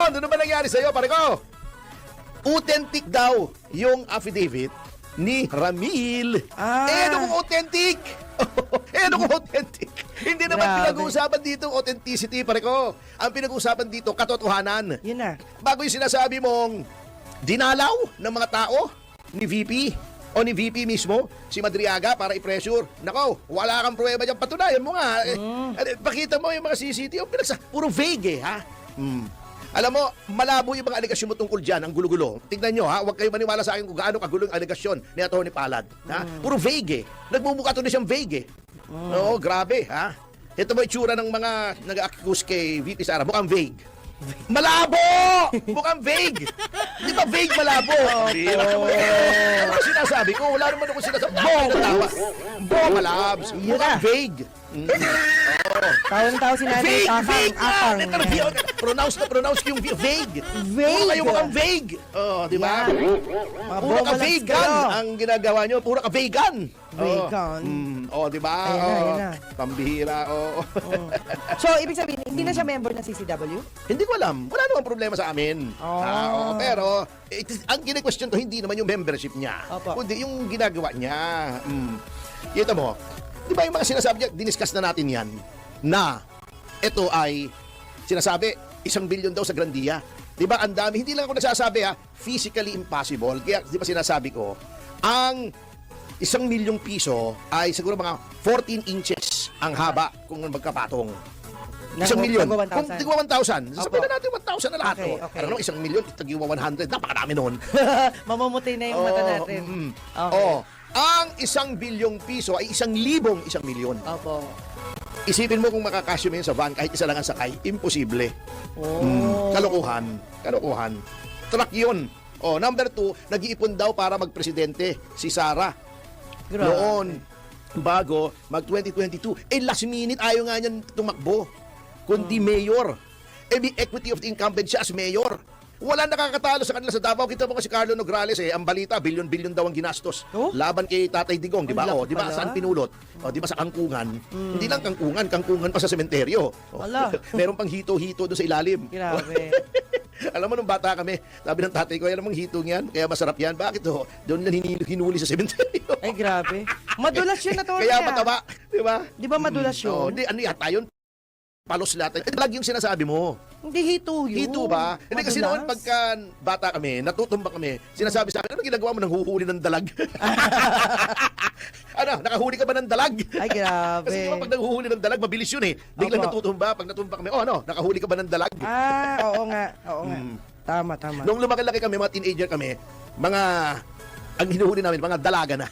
Ano ba nangyari sa'yo, pare ko? Authentic daw yung affidavit ni Ramil. Ano kung authentic? Ano kung authentic? Hindi naman Grabe. pinag-uusapan dito authenticity, pare ko. Ang pinag-uusapan dito, katotohanan. Yun na. Bago yung sinasabi mong dinalaw ng mga tao ni VP o ni VP mismo, si Madriaga, para i-pressure. Nako, wala kang pruweba dyan. Patunayan mo nga. Pakita mo yung mga CCTV. Puro vague ha? Alam mo, malabo yung mga aligasyon mo tungkol dyan, ang gulo-gulo. Tignan nyo ha, huwag kayo maniwala sa akin kung gaano kagulo yung aligasyon ni Atty. Palad. Ha? Puro vague Nagmumukha to na siyang vague Oo, grabe ha. Ito mo itsura ng mga nag-accuse kay VP Sara, mukhang vague. Malabo! Mukhang vague. Di ba vague malabo? Ano sinasabi ko? Wala naman ako sinasabi. Malabs. Mukhang vague. Tao si Nanay Akang. Pronounce yung vague. Vague. Puro kayo mukhang vague. Di ba? Mga Puro ka bomalats vegan kayo. ang ginagawa nyo. Puro ka vegan. Vegan. Di ba? Ayun na. Pambihira. So, ibig sabihin, hindi na siya member ng CCW? Hindi ko alam. Wala namang problema sa amin. Pero, ang kine-question ko, hindi naman yung membership niya. Opo. Kundi yung ginagawa niya. Ito mo, di ba yung mga sinasabi niya, diniscuss na natin yan, na ito ay, sinasabi, 1 billion daw sa Grandia. Di ba, ang dami, hindi lang ako nagsasabi physically impossible. Kaya, di ba sinasabi ko, ang 1 milyong piso ay siguro mga 14 inches ang haba kung magkapatong. 1 milyon. Kung tigwa 1,000, sabihin na natin 1,000 na lahat. Okay. Ano, 1 milyon, tigwa 100, napakarami nun. Mamumuti na yung mata natin. Okay. Ang 1 bilyong piso ay 1,000 milyon. Opo. Isipin mo kung makakasyo mo yun sa van, kahit isa lang ang sakay, imposible. Oh. Kalokohan. Truck yun. Number 2, nag-iipon daw para magpresidente si Sara. Grabe. Noon, bago mag-2022. Last minute ayaw nga niyan tumakbo. Kundi mayor. May equity of the incumbent siya as mayor. Wala nakakatalo sa kanila sa Davao. Kita mo kasi Carlo Nograles ang balita, bilyon-bilyon daw ang ginastos. Laban kay Tatay Digong, di ba? Di ba saan pinulot? Di ba sa Kangkungan? Hindi lang Kangkungan pa sa sementeryo. Meron pang hito-hito doon sa ilalim. Grabe. Alam mo, nung bata kami, sabi ng tatay ko, alam mong hitong yan, kaya masarap yan. Bakit ho? Doon lang hinuli sa sementeryo. Ay, grabe. Madulas yun na to. Kaya mataba, di ba? Di ba madulas yun? Ano yata yun? Palos lahat. Dalag yung sinasabi mo. Hindi hito yun. Hito ba? Hindi kasi noon pagka bata kami, natutumba kami, sinasabi sa akin, ano ginagawa mo nang huhuli ng dalag? Nakahuli ka ba ng dalag? Ay, grabe. Kasi diba, pag nanghuhuli ng dalag, mabilis yun Biglang natutumba. Pag natumba kami, nakahuli ka ba ng dalag? Oo nga. Tama. Nung lumaki-laki kami, mga teenager kami, ang hinuhuli namin, mga dalaga na.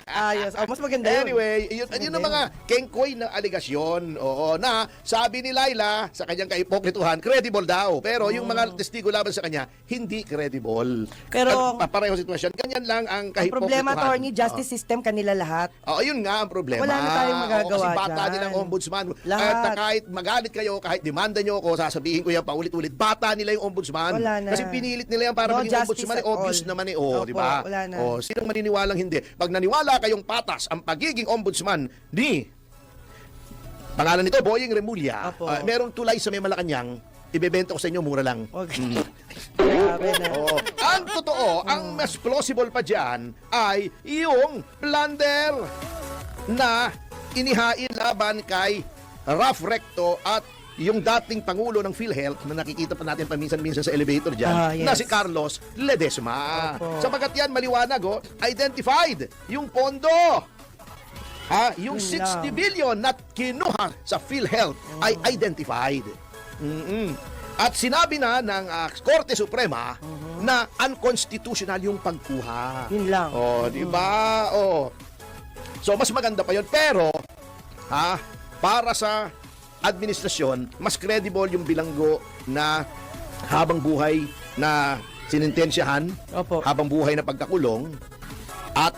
Ayos. Mas maganda yun. Anyway, yun ang mga kengkoy na aligasyon. Na sabi ni Laila sa kanyang kaipokrituhan, credible daw. Pero yung mga testigo laban sa kanya, hindi credible. Pero pareho sitwasyon. Ganyan lang ang ang kahipokrituhan. problema, attorney, justice system, kanila lahat. Yun nga ang problema. Wala na tayong magagawa kasi bata dyan. nilang ombudsman. Lahat. At kahit magalit kayo, kahit demanda nyo ako, sasabihin ko yan paulit-ulit, bata nila yung ombudsman. Wala na. Kasi pinilit nila yan para maging ombudsman. Obvious naman di ba? Wala na. Sinong maniniwalang hindi? Pag naniwala kayong patas ang pagiging ombudsman ni pangalan nito, Boying Remulla, merong tulay sa may Malacanang, ibebenta ko sa inyo, mura lang. Grabe na. Ang totoo, ang mas plausible pa dyan ay yung plunder na inihain laban kay Ralph Recto at yung dating Pangulo ng PhilHealth na nakikita pa natin paminsan-minsan sa elevator dyan, yes. na si Carlos Ledesma. Sapagat yan, maliwanag, identified yung pondo. Yung 60 billion na kinuha sa PhilHealth ay identified. At sinabi na ng Korte Suprema na unconstitutional yung pagkuha. Yun lang. Di ba? So, mas maganda pa yun. Pero, para sa administrasyon, mas credible yung bilanggo na habang buhay na sinintensyahan, habang buhay na pagkakulong, at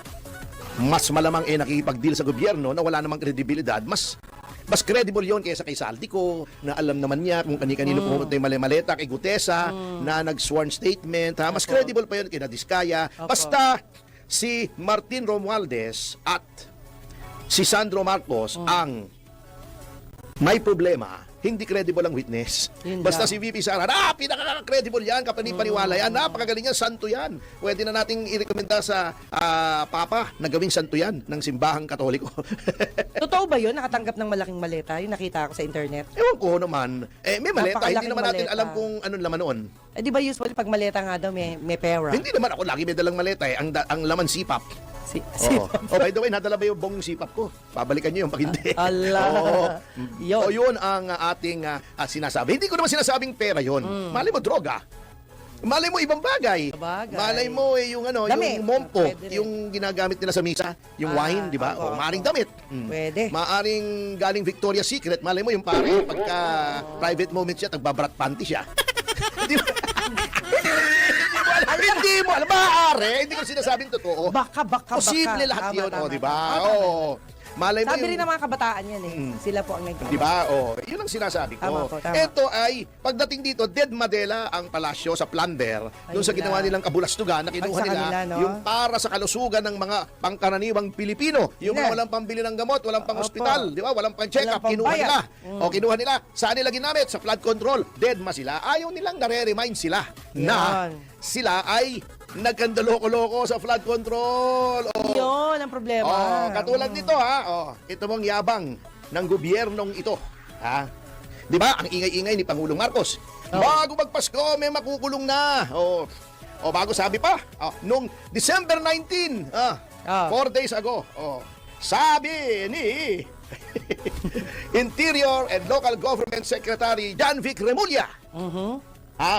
mas malamang nakikipag-deal sa gobyerno na wala namang kredibilidad, mas credible yon kaysa kay Saldico, na alam naman niya kung kani-kanino pumunta yung maleta, kay Gutesa, na nag-sworn statement. Mas credible pa yon kay Diskaya. Basta si Martin Romualdez at si Sandro Marcos ang may problema, hindi credible ang witness. Yun Basta lang. si VP Sara, pinaka-credible yan, kapani-paniwala yan, napakagaling yan, santo yan. Pwede na nating i-recommenda sa Papa na gawing santo yan ng simbahang Katoliko. Totoo ba yun? Nakatanggap ng malaking maleta? Yung nakita ko sa internet. Ewan ko naman. May maleta, hindi Napakalaking naman natin maleta. alam kung anong laman noon. Eh, di ba usually pag maleta nga daw may pera? Hindi naman ako lagi may dalang maleta eh. Ang laman sipap. Oo. Oh, by the way, nadala ba yung bong sipap ko? Babalikan niyo yung pag hindi. Ala. Oo. Yun. O yun ang ating sinasabi. Hindi ko naman sinasabing pera yun. Malay mo droga. Malay mo ibang bagay. Bagay. Malay mo yung Damit. yung mompo, Pwede rin. yung ginagamit nila sa misa, yung wine, di ba? O opo, maaring opo. damit. Pwede. Maaring galing Victoria's Secret. Malay mo yung pare pagka private moment siya, tagbabrat panty siya. Di ba? Hindi mo alam, maaari. Hindi ko sinasabing totoo. Baka. Posible lahat Tama, yun, tama. di ba? Tama. Oo. Malay mo Sabi rin yung... ng mga kabataan yan eh. Sila po ang nag- Di ba? Oh, yun ang sinasabi ko. Tama po, tama. Ito ay, pagdating dito, Dead Madela ang palasyo sa Plunder, doon sa Ayun ginawa na. nilang kabulastugan na kinuha Pag sa nila, kanila, no? yung para sa kalusugan ng mga pangkaraniwang Pilipino. Yung mga Yun na. walang pambili ng gamot, walang pang Opo. ospital, di ba? Walang pang check-up, Walang kinuha pambayad. nila. O kinuha nila, saan nila ginamit? Sa flood control. Dead ma sila. Ayaw nilang nare-remind sila na Yan. sila ay nagkandaloko-loko sa flood control. O, Yun ang problema. Oh, katulad nito ha. Oh, ito mong yabang ng gobyernong ito. Ha? 'Di ba? Ang ingay-ingay ni Pangulong Marcos. Oh. Bago magpasko, may makukulong na. Oh. O bago sabi pa, nung December 19, 4 days ago, sabi ni Interior and Local Government Secretary Jan Vic Remulla,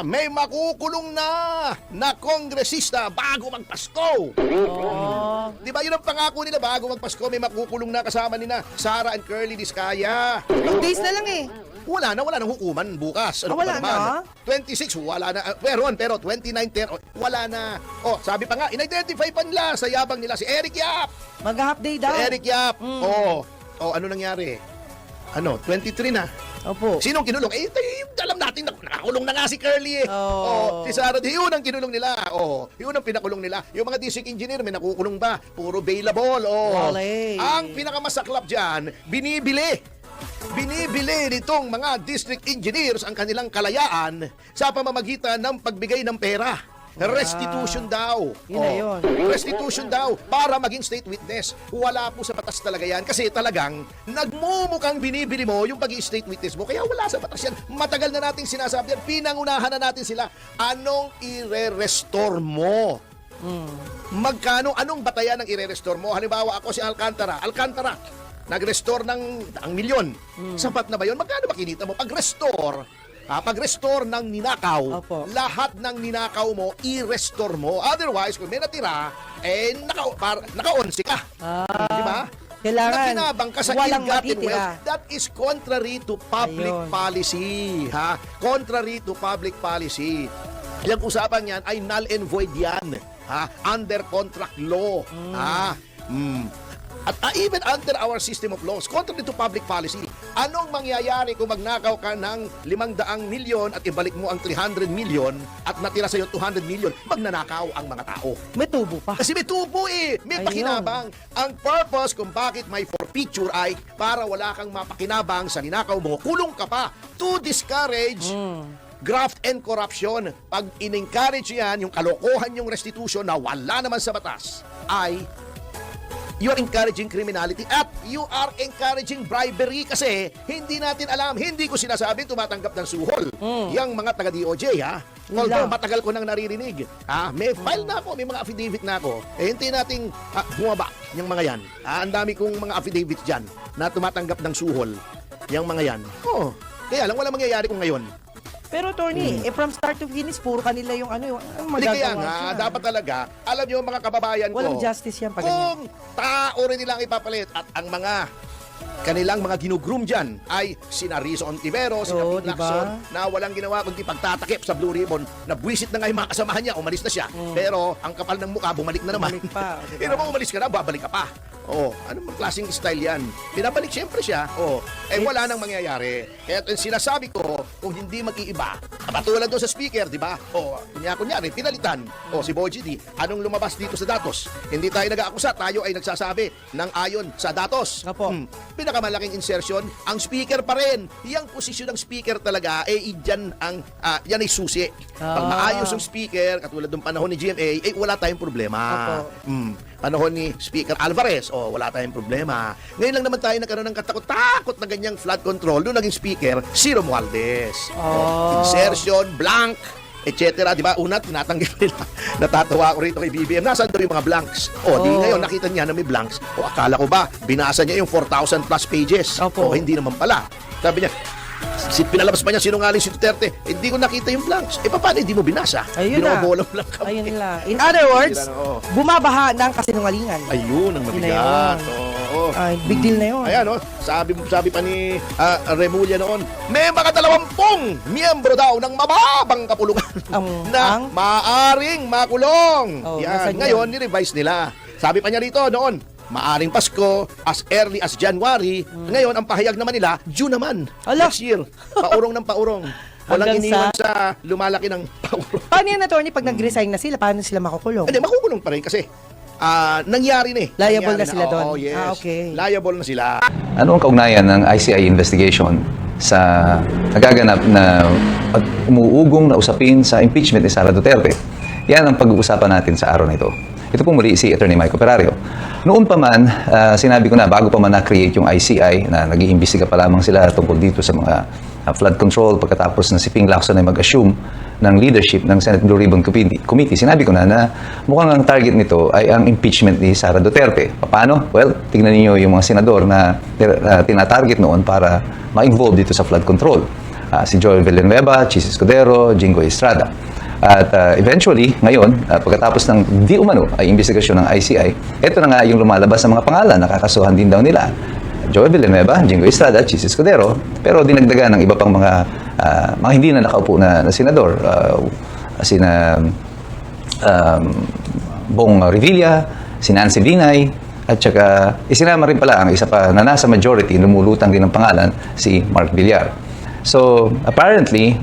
may makukulong na kongresista bago magpasko. Oh. Di ba yun ang pangako nila bago magpasko, may makukulong na kasama nina Sara and Curly Discaya. 2 days na lang eh. Wala nang hukuman bukas. Ano Wala pa naman? na? 26, wala na. Pero 29, 10, wala na. Oh, sabi pa nga, in-identify pa nila sa yabang nila si Eric Yap. Mag-half day daw. Si Eric Yap. Oh, ano nangyari? 23 na. Opo. Sinong kinulong? Alam natin, nakakulong na nga si Curly eh. Oh. Si Sarah, yun ang kinulong nila. Yun ang pinakulong nila. Yung mga district engineer, may nakukulong ba? Puro bailable. Wale. Ang pinakamasaklap dyan, binibili nitong mga district engineers ang kanilang kalayaan sa pamamagitan ng pagbigay ng pera. Restitution daw. Yun na yun. Restitution daw para maging state witness. Wala po sa batas talaga yan kasi talagang nagmumukhang binibili mo yung pagiging state witness mo. Kaya wala sa batas yan. Matagal na nating sinasabi yan. Pinangunahan na natin sila. Anong ire-restore mo? Magkano? Anong batayan ang ire-restore mo? Halimbawa ako si Alcantara. Nag-restore ng 1 milyon. Sapat na ba yun? Magkano ba kinita mo? Pag-restore ng ninakaw, Opo. lahat ng ninakaw mo, i-restore mo. Otherwise, kung may natira, naka-11 ka. Di ba? Kailangan Nakinabang ka sa walang ill-gotten matitira. wealth. That is contrary to public Ayun. policy. Contrary to public policy. Yung usapan yan ay null and void yan. Under contract law. At even under our system of laws, contrary to public policy, anong mangyayari kung magnakaw ka ng 500 milyon at ibalik mo ang 300 milyon at natira sa'yo 200 milyon, magnanakaw ang mga tao. May tubo pa. Kasi may tubo eh, may Ayun. pakinabang. Ang purpose kung bakit may forfeiture ay para wala kang mapakinabang sa ninakaw mo, kulong ka pa to discourage graft and corruption. Pag in-encourage yan, yung kalokohan, yung restitution na wala naman sa batas, ay you are encouraging criminality at you are encouraging bribery kasi hindi natin alam, hindi ko sinasabing tumatanggap ng suhol. Yang mga taga-DOJ although lang. matagal ko nang naririnig. May file na ako, may mga affidavit na ako. Hintayin nating bumaba yung mga yan. Ang dami kong mga affidavit dyan na tumatanggap ng suhol. Yung mga yan. Kaya lang, wala mangyayari kung ngayon. Pero attorney, from start to finish, puro kanila yung Hindi magagawa kaya nga, siya. dapat talaga, alam nyo mga kababayan ko, Walang justice yan pag ganyan. kung tao rin nilang ipapalit at ang mga kanilang mga ginugroom dyan ay sina Rizzo Ontiveros, sina Oo, Pete diba? Lacson, na walang ginawa kundi pagtatakip sa Blue Ribbon, nabwisit na nga yung mga kasamahan niya, umalis na siya. Pero ang kapal ng mukha, bumalik na naman. Bumalik pa, diba? Pero mo umalis ka na, babalik ka pa. Anong klaseng style yan? Pinabalik siyempre siya. Wala nang mangyayari. Kaya sinasabi ko, kung hindi mag-iiba, Katulad doon sa speaker, di ba? O, kunyari, pinalitan. O, si Boy GD, anong lumabas dito sa datos? Hindi tayo nag-aakusa, tayo ay nagsasabi ng ayon sa datos. Opo. Pinakamalaking insertion, ang speaker pa rin. Yang posisyon ng speaker talaga, yan ay susi. Pag maayos yung speaker, katulad ng panahon ni GMA, wala tayong problema. Panahon ni Speaker Alvarez, wala tayong problema. Ngayon lang naman tayo nagkaroon ng katakot-takot na ganyang flood control nung naging speaker, si Romualdez. Insertion, blank, etc. Di ba? Una, tinatanggal nila. Natatawa ko rito kay BBM. Nasaan daw yung mga blanks? Di ngayon, nakita niya na may blanks. Akala ko ba, binasa niya yung 4,000 plus pages? Hindi naman pala. Sabi niya, pinalabas pa niya sinungaling si Duterte. Hindi ko nakita yung blanks. Paano hindi mo binasa? Ayun na. Binobola mo lang kami. Ayun lang. In other words, bumabaha ng kasinungalingan. Ayun ang mabigat. Ay, big deal na yun. Ayan, sabi pa ni Remulla noon, may mga 20 miyembro daw ng mababang kapulungan na maaring makulong. Yan. Ngayon, ni-revise nila. Sabi pa niya rito noon, maaring Pasko, as early as January. Ngayon, ang pahayag naman nila, June naman. Next year. Paurong ng paurong. Walang iniwan sa lumalaki ng paurong. Paano yan, attorney, pag nag-resign na sila, paano sila makukulong? Hindi, makukulong pa rin kasi nangyari na eh. Liable Nangyari na sila doon? Yes. Okay. Liable na sila. Ano ang kaugnayan ng ICI investigation sa nagaganap na umuugong na usapin sa impeachment ni Sara Duterte? Yan ang pag-uusapan natin sa araw na ito. Ito po muli si Attorney Mike Operario. Noon pa man, sinabi ko na bago pa man na-create yung ICI na nag-iimbestiga pa lamang sila tungkol dito sa mga flood control pagkatapos na si Ping Lacson ay mag-assume ng leadership ng Senate Blue Ribbon Committee. Sinabi ko na mukhang ang target nito ay ang impeachment ni Sara Duterte. Paano? Well, tignan niyo yung mga senador na tinatarget noon para ma-involve dito sa flood control. Si Joel Villanueva, Chis Escudero, Jinggoy Estrada. At eventually, ngayon, pagkatapos ng di umano ay investigasyon ng ICI, ito na nga yung lumalabas sa mga pangalan, nakakasuhan din daw nila. Joel Villanueva, Jinggoy Estrada, Chis Escudero, pero dinagdagan ng iba pang mga hindi na nakaupo na senador. Sina Bong Revilla, si Nancy Binay, at saka isinama rin pala ang isa pa na nasa majority, lumulutang din ng pangalan, si Mark Villar. So, apparently,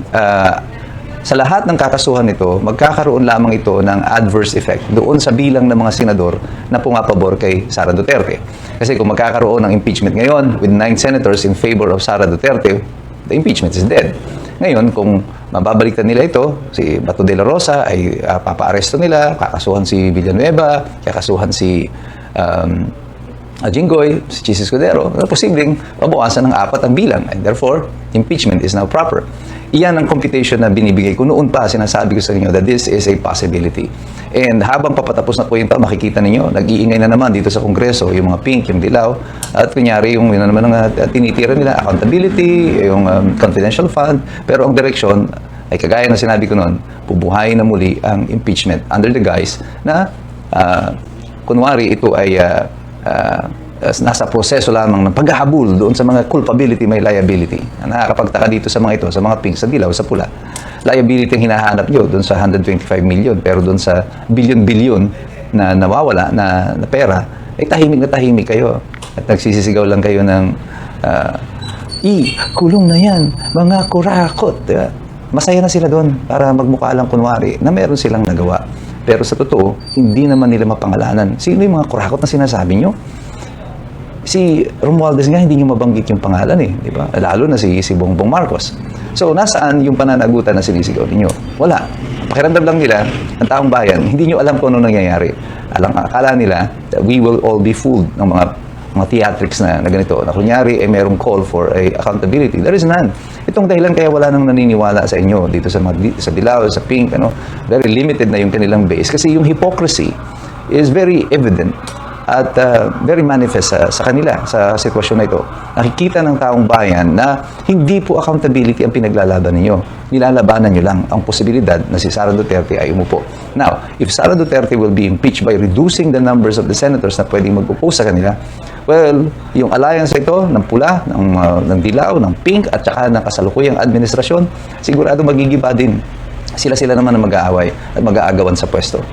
sa lahat ng kakasuhan nito, magkakaroon lamang ito ng adverse effect doon sa bilang ng mga senador na pumapabor kay Sara Duterte. Kasi kung magkakaroon ng impeachment ngayon with 9 senators in favor of Sara Duterte, the impeachment is dead. Ngayon, kung mababaliktad nila ito, si Bato de la Rosa ay papaaresto nila, kakasuhan si Villanueva, kakasuhan si Jinggoy, si Chis Escudero, posibleng mabawasan ng 4 ang bilang. And therefore, impeachment is now proper. Iyan ang computation na binibigay ko. Noon pa, sinasabi ko sa inyo that this is a possibility. And habang papatapos na po yung makikita ninyo, nag-iingay na naman dito sa Kongreso, yung mga pink, yung dilaw, at kunyari yung yun naman ang tinitira nila, accountability, yung confidential fund, pero ang direksyon ay kagaya na sinabi ko noon, bubuhayin na muli ang impeachment under the guise na kunwari ito ay nasa proseso lamang ng paghahabol doon sa mga culpability, may liability. Nakakapagtaka dito sa mga ito, sa mga pink, sa dilaw, sa pula. Liability ang hinahanap nyo doon sa 125 million, pero doon sa billion-billion na nawawala na pera, ay tahimik na tahimik kayo. At nagsisisigaw lang kayo ng kulong na yan, mga kurakot. Diba? Masaya na sila doon para magmukha lang kunwari na meron silang nagawa. Pero sa totoo, hindi naman nila mapangalanan. Sino yung mga kurakot na sinasabi nyo? Si Romualdez nga, hindi nyo mabanggit yung pangalan di ba? Lalo na si Bongbong Marcos. So, nasaan yung pananagutan na sinisigaw ninyo? Wala. Pakiramdam lang nila, ang taong bayan, hindi nyo alam kung ano nangyayari. Akala nila that we will all be fooled ng mga theatrics na ganito. Na kunyari, merong call for a accountability. There is none. Itong dahilan kaya wala nang naniniwala sa inyo dito sa dilaw, sa pink, very limited na yung kanilang base. Kasi yung hypocrisy is very evident at very manifest sa kanila sa sitwasyon na ito. Nakikita ng taong bayan na hindi po accountability ang pinaglalaban ninyo. Nilalabanan nyo lang ang posibilidad na si Sara Duterte ay umupo. Now, if Sara Duterte will be impeached by reducing the numbers of the senators na pwedeng mag-oppose sa kanila, well, yung alliance ito ng pula, ng dilaw, ng pink, at saka ng kasalukuyang administrasyon, sigurado magigiba din. Sila naman ang mag-aaway at mag-aagawan sa pwesto.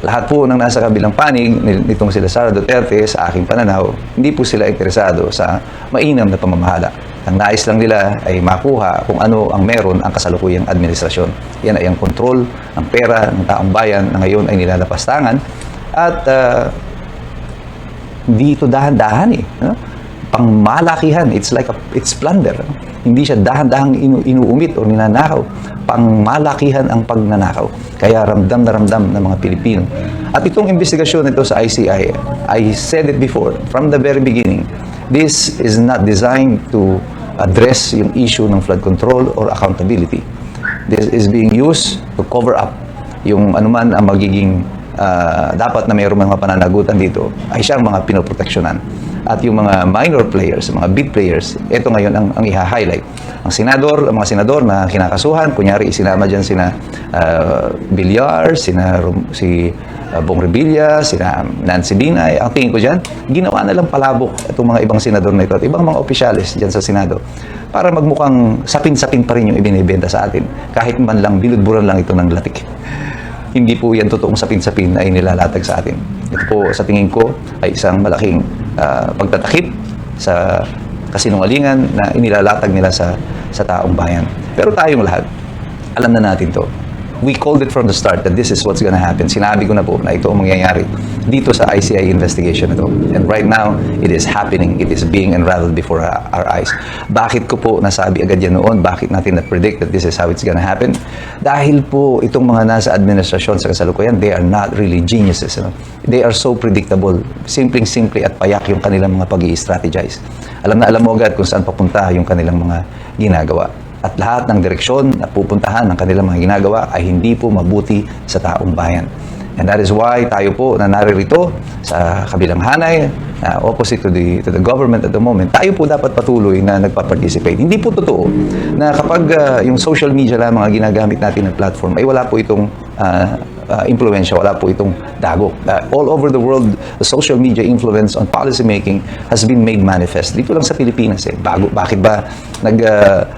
Lahat po ng nasa kabilang panig nitong sila Sara Duterte, sa aking pananaw, hindi po sila interesado sa mainam na pamamahala. Ang nais lang nila ay makuha kung ano ang meron ang kasalukuyang administrasyon. Yan ay ang kontrol ng pera ng taong bayan na ngayon ay nilalapastangan at hindi ito dahan-dahan eh. No? Pangmalakihan, it's plunder. No? Hindi siya dahan-dahang inuumit o ninanakaw. Pangmalakihan ang pagnanakaw. Kaya ramdam na ramdam ng mga Pilipino. At itong investigasyon nito sa ICI, I said it before, from the very beginning, this is not designed to address yung issue ng flood control or accountability. This is being used to cover up yung anuman ang magiging dapat na mayroong mga pananagutan dito ay siyang mga pinoproteksyonan. At yung mga minor players, mga big players, ito ngayon ang i-highlight. Ang mga senador na kinakasuhan, kunyari isinama dyan sina Villar, si Bong Revilla, sina Nancy Binay, ang tingin ko dyan, ginawa na lang palabok itong mga ibang senador na ito at ibang mga opisyalis dyan sa Senado para magmukhang sapin-sapin pa rin yung ibinibenta sa atin kahit man lang binudburan lang ito ng latik. Hindi po yan totoong sapin-sapin na inilalatag sa atin. Ito po sa tingin ko ay isang malaking pagtatakip sa kasinungalingan na inilalatag nila sa taong bayan. Pero tayong lahat, alam na natin to. We called it from the start that this is what's gonna happen. Sinabi ko na po na ito ang mangyayari dito sa ICI investigation na to. And right now, it is happening. It is being unraveled before our eyes. Bakit ko po nasabi agad yan noon? Bakit natin na-predict that this is how it's gonna happen? Dahil po itong mga nasa administrasyon sa kasalukuyan, they are not really geniuses. No? They are so predictable. Simpleng-simple at payak yung kanilang mga pag-i-strategize. Alam na alam mo agad kung saan papunta yung kanilang mga ginagawa. At lahat ng direksyon na pupuntahan ng kanilang mga ginagawa ay hindi po mabuti sa taong bayan. And that is why tayo po na naririto sa kabilang hanay, opposite to the government at the moment, tayo po dapat patuloy na nagpa-participate. Hindi po totoo na kapag yung social media lang mga ginagamit natin na platform ay wala po itong impluensya, wala po itong dagok. All over the world, the social media influence on policy making has been made manifest. Dito lang sa Pilipinas bakit ba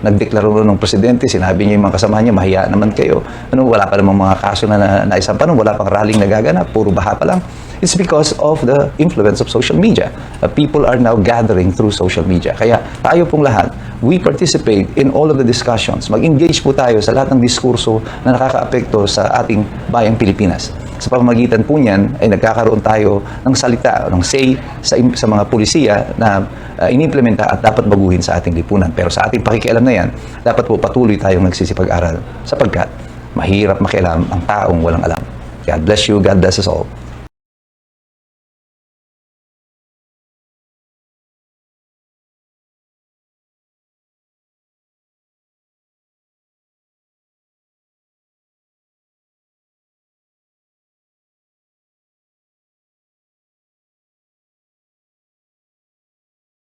nagdeklararo ng presidente, sinabi niya yung mga kasama niya, mahiya naman kayo. Wala pa namang mga kaso na naisampan, wala pang rallying nagaganap, puro baha pa lang. It's because of the influence of social media. People are now gathering through social media. Kaya tayo pong lahat, we participate in all of the discussions. Mag-engage po tayo sa lahat ng diskurso na nakakaapekto sa ating bayang Pilipinas. Sa pamamagitan po niyan ay nagkakaroon tayo ng salita, ng say sa mga pulisiya na inimplementa at dapat baguhin sa ating lipunan. Pero sa ating pakikialam na yan, dapat po patuloy tayong nagsisipag-aral sapagkat mahirap makialam ang taong walang alam. God bless you. God bless us all.